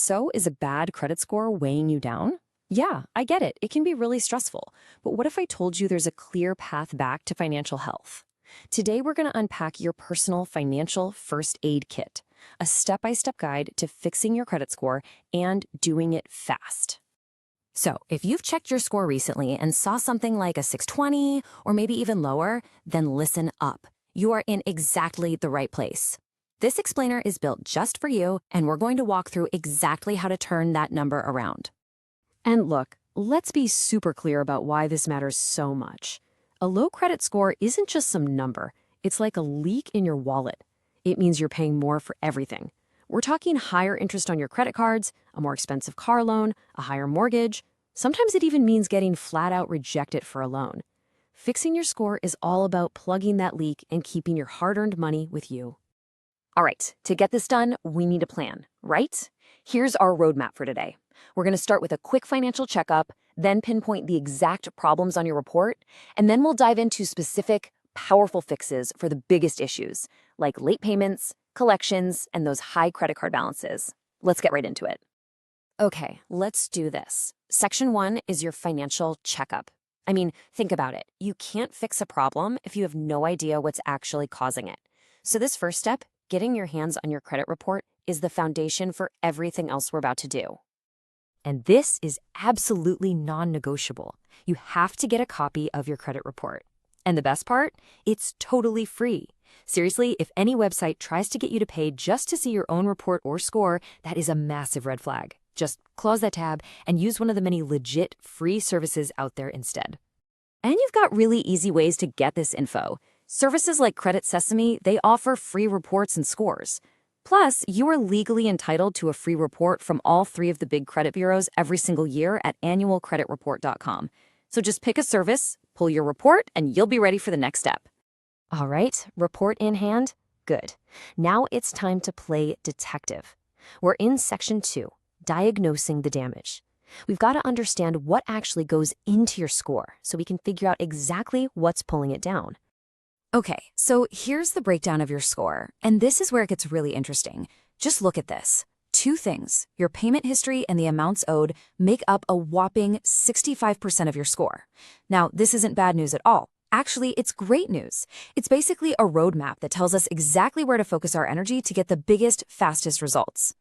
So, is a bad credit score weighing you down? Yeah, I get it. It can be really stressful. But what if I told you there's a clear path back to financial health? Today, we're going to unpack your personal financial first aid kit, a step-by-step guide to fixing your credit score and doing it fast. So, if you've checked your score recently and saw something like a 620 or maybe even lower, then listen up. You are in exactly the right place. This explainer is built just for you, and we're going to walk through exactly how to turn that number around. And look, let's be super clear about why this matters so much. A low credit score isn't just some number. It's like a leak in your wallet. It means you're paying more for everything. We're talking higher interest on your credit cards, a more expensive car loan, a higher mortgage. Sometimes it even means getting flat out rejected for a loan. Fixing your score is all about plugging that leak and keeping your hard-earned money with you. All right, to get this done, we need a plan, right? Here's our roadmap for today. We're going to start with a quick financial checkup, then pinpoint the exact problems on your report, and then we'll dive into specific, powerful fixes for the biggest issues, like late payments, collections, and those high credit card balances. Let's get right into it. Okay, let's do this. Section 1 is your financial checkup. I mean, think about it. You can't fix a problem if you have no idea what's actually causing it. So this first step, getting your hands on your credit report, is the foundation for everything else we're about to do. And this is absolutely non-negotiable. You have to get a copy of your credit report. And the best part? It's totally free. Seriously, if any website tries to get you to pay just to see your own report or score, that is a massive red flag. Just close that tab and use one of the many legit free services out there instead. And you've got really easy ways to get this info. Services like Credit Sesame, they offer free reports and scores. Plus, you are legally entitled to a free report from all 3 of the big credit bureaus every single year at annualcreditreport.com. So just pick a service, pull your report, and you'll be ready for the next step. All right, report in hand? Good. Now it's time to play detective. We're in Section 2, diagnosing the damage. We've got to understand what actually goes into your score so we can figure out exactly what's pulling it down. Okay, so here's the breakdown of your score, and this is where it gets really interesting. Just look at this. 2 things, your payment history and the amounts owed, make up a whopping 65% of your score. Now, this isn't bad news at all. Actually, it's great news. It's basically a roadmap that tells us exactly where to focus our energy to get the biggest, fastest results.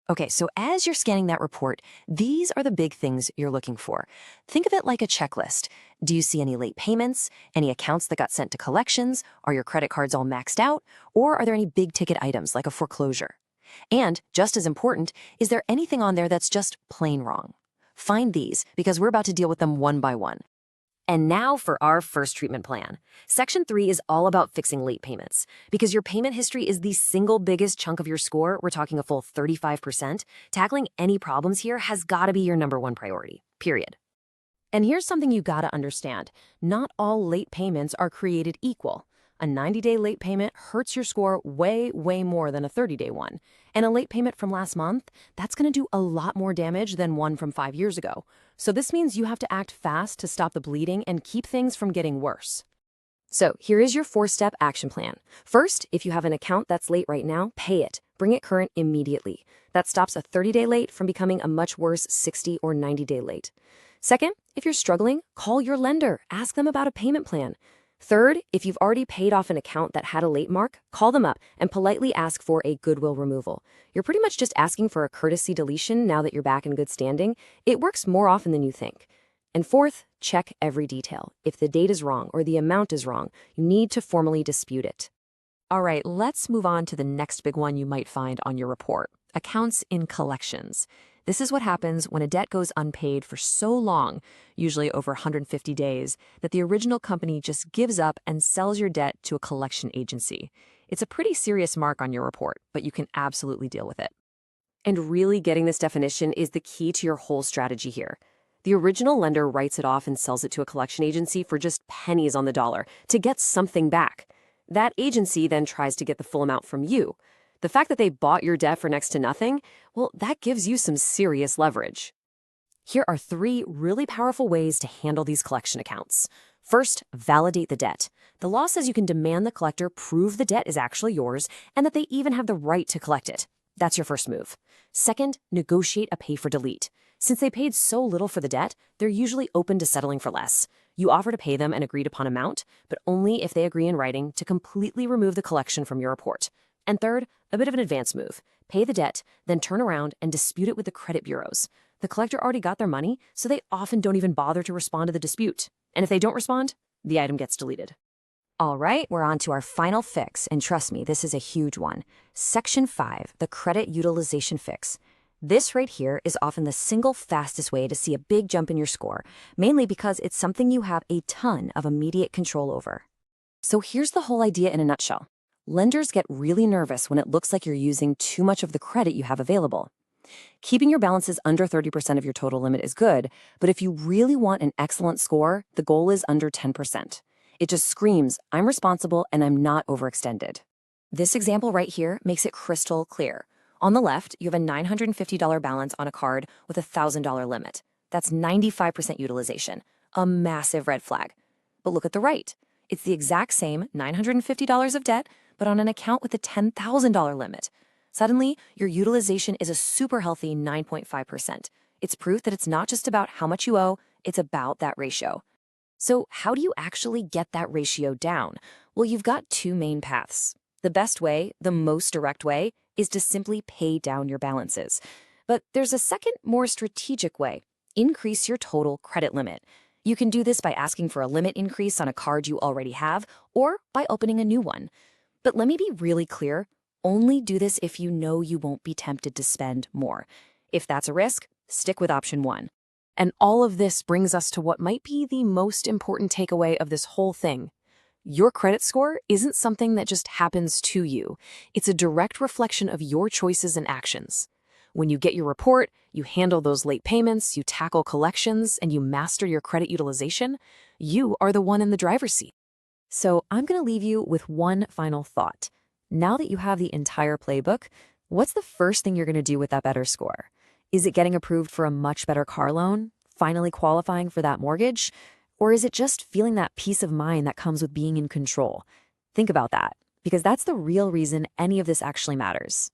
Okay, so as you're scanning that report, these are the big things you're looking for. Think of it like a checklist. Do you see any late payments? Any accounts that got sent to collections? Are your credit cards all maxed out? Or are there any big ticket items like a foreclosure? And just as important, is there anything on there that's just plain wrong? Find these because we're about to deal with them one by one. And now for our first treatment plan. Section 3 is all about fixing late payments. Because your payment history is the single biggest chunk of your score, we're talking a full 35%, tackling any problems here has got to be your #1 priority, period. And here's something you got to understand. Not all late payments are created equal. A 90-day late payment hurts your score way, way more than a 30-day one. And a late payment from last month, that's going to do a lot more damage than one from 5 years ago. So this means you have to act fast to stop the bleeding and keep things from getting worse. So here is your 4-step action plan. First, if you have an account that's late right now, pay it. Bring it current immediately. That stops a 30-day late from becoming a much worse 60 or 90-day late. Second, if you're struggling, call your lender. Ask them about a payment plan. Third, if you've already paid off an account that had a late mark, call them up and politely ask for a goodwill removal. You're pretty much just asking for a courtesy deletion now that you're back in good standing. It works more often than you think. And fourth, check every detail. If the date is wrong or the amount is wrong, you need to formally dispute it. All right, let's move on to the next big one you might find on your report, accounts in collections. This is what happens when a debt goes unpaid for so long, usually over 150 days, that the original company just gives up and sells your debt to a collection agency. It's a pretty serious mark on your report, but you can absolutely deal with it. And really getting this definition is the key to your whole strategy here. The original lender writes it off and sells it to a collection agency for just pennies on the dollar to get something back. That agency then tries to get the full amount from you. The fact that they bought your debt for next to nothing, well, that gives you some serious leverage. Here are 3 really powerful ways to handle these collection accounts. First, validate the debt. The law says you can demand the collector prove the debt is actually yours and that they even have the right to collect it. That's your first move. Second, negotiate a pay for delete. Since they paid so little for the debt, they're usually open to settling for less. You offer to pay them an agreed upon amount, but only if they agree in writing to completely remove the collection from your report. And third, a bit of an advance move. Pay the debt, then turn around and dispute it with the credit bureaus. The collector already got their money, so they often don't even bother to respond to the dispute. And if they don't respond, the item gets deleted. All right, we're on to our final fix, and trust me, this is a huge one. Section 5, the credit utilization fix. This right here is often the single fastest way to see a big jump in your score, mainly because it's something you have a ton of immediate control over. So here's the whole idea in a nutshell. Lenders get really nervous when it looks like you're using too much of the credit you have available. Keeping your balances under 30% of your total limit is good, but if you really want an excellent score, the goal is under 10%. It just screams, I'm responsible and I'm not overextended. This example right here makes it crystal clear. On the left, you have a $950 balance on a card with a $1,000 limit. That's 95% utilization, a massive red flag. But look at the right. It's the exact same $950 of debt, but on an account with a $10,000 limit. Suddenly, your utilization is a super healthy 9.5%. It's proof that it's not just about how much you owe, it's about that ratio. So how do you actually get that ratio down? Well, you've got two main paths. The best way, the most direct way, is to simply pay down your balances. But there's a second, more strategic way. Increase your total credit limit. You can do this by asking for a limit increase on a card you already have, or by opening a new one. But let me be really clear, only do this if you know you won't be tempted to spend more. If that's a risk, stick with option 1. And all of this brings us to what might be the most important takeaway of this whole thing. Your credit score isn't something that just happens to you. It's a direct reflection of your choices and actions. When you get your report, you handle those late payments, you tackle collections, and you master your credit utilization, you are the one in the driver's seat. So I'm going to leave you with one final thought. Now that you have the entire playbook, what's the first thing you're going to do with that better score? Is it getting approved for a much better car loan? Finally qualifying for that mortgage? Or is it just feeling that peace of mind that comes with being in control? Think about that, because that's the real reason any of this actually matters.